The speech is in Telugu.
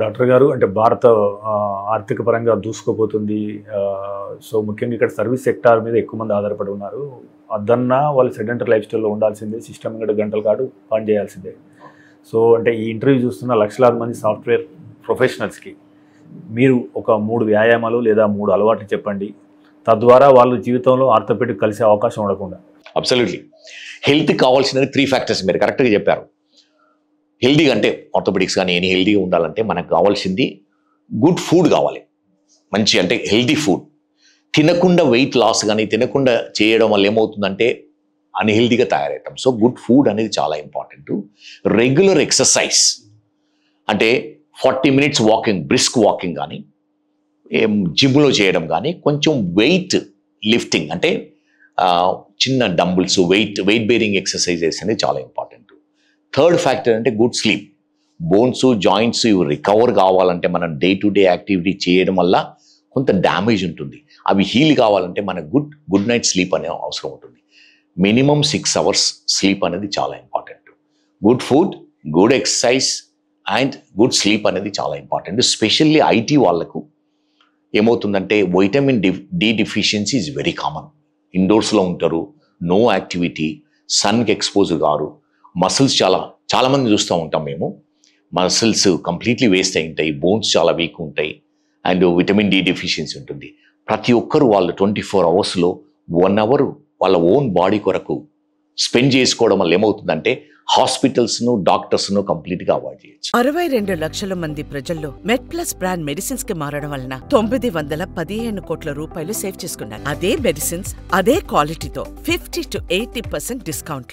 డాక్టర్ గారు అంటే భారత ఆర్థిక పరంగా దూసుకుపోతుంది. సో ముఖ్యంగా ఇక్కడ సర్వీస్ సెక్టార్ మీద ఎక్కువ మంది ఆధారపడి ఉన్నారు. అదన్నా వాళ్ళు సెడెంటరీ లైఫ్ స్టైల్లో ఉండాల్సిందే, సిస్టమ్ కూడా గంటల కాడు పని చేయాల్సిందే. సో అంటే ఈ ఇంటర్వ్యూ చూస్తున్న లక్షలాది మంది సాఫ్ట్వేర్ ప్రొఫెషనల్స్కి మీరు ఒక 3 వ్యాయామాలు లేదా 3 అలవాట్లు చెప్పండి, తద్వారా వాళ్ళు జీవితంలో ఆర్థోపెడిక్ కలిసే అవకాశం ఉండకుండా. అబ్సల్యూట్లీ. హెల్త్ కావాల్సినది 3 ఫ్యాక్టర్స్ మీరు కరెక్ట్గా చెప్పారు. హెల్దీగా అంటే ఆర్థోపెడిక్స్ కానీ ఎనీ హెల్దీగా ఉండాలంటే మనకు కావాల్సింది గుడ్ ఫుడ్ కావాలి. మంచి అంటే హెల్దీ ఫుడ్. తినకుండా వెయిట్ లాస్ కానీ తినకుండా చేయడం వల్ల ఏమవుతుందంటే అన్హెల్దీగా తయారవుతాం. సో గుడ్ ఫుడ్ అనేది చాలా ఇంపార్టెంట్. రెగ్యులర్ ఎక్సర్సైజ్ అంటే 40 మినిట్స్ వాకింగ్, బ్రిస్క్ వాకింగ్ కానీ జిమ్లో చేయడం కానీ, కొంచెం వెయిట్ లిఫ్టింగ్ అంటే చిన్న డంబుల్స్ వెయిట్ బేరింగ్ ఎక్సర్సైజెస్ అనేది చాలా ఇంపార్టెంట్. థర్డ్ ఫ్యాక్టర్ అంటే గుడ్ స్లీప్. బోన్స్ జాయింట్స్ ఇవి రికవర్ కావాలంటే మనం డే టు డే యాక్టివిటీ చేయడం వల్ల కొంత డ్యామేజ్ ఉంటుంది. అవి హీల్ కావాలంటే మనకు గుడ్ నైట్ స్లీప్ అనే అవసరం ఉంటుంది. మినిమం 6 అవర్స్ స్లీప్ అనేది చాలా important. Good food, good exercise and good sleep అనేది చాలా ఇంపార్టెంట్. స్పెషల్లీ ఐటీ వాళ్ళకు ఏమవుతుందంటే vitamin D deficiency is very common. ఇండోర్స్లో ఉంటారు, నో యాక్టివిటీ, సన్కి ఎక్స్పోజ్ కారు, మసిల్స్ చాలామంది చూస్తూ ఉంటాం మేము. మసిల్స్ కంప్లీట్లీ వేస్ట్ అయి ఉంటాయి, బోన్స్ చాలా వీక్ ఉంటాయి అండ్ విటమిన్ డి డెఫిషియన్సీ ఉంటుంది. ప్రతి ఒక్కరు వాళ్ళు 24 అవర్స్లో 1 అవర్ వాళ్ళ ఓన్ బాడీ కొరకు స్పెండ్ చేసుకోవడం వల్ల ఏమవుతుందంటే హాస్పిటల్స్ను డాక్టర్స్ను కంప్లీట్గా అవాయిడ్ చేయొచ్చు. 62 లక్షల మంది ప్రజల్లో మెడ్ప్లస్ బ్రాండ్ మెడిసిన్స్ కి మారడం వలన 915 కోట్ల రూపాయలు సేవ్ చేసుకున్నారు. అదే మెడిసిన్స్ అదే క్వాలిటీతో 50 to 80% డిస్కౌంట్లు.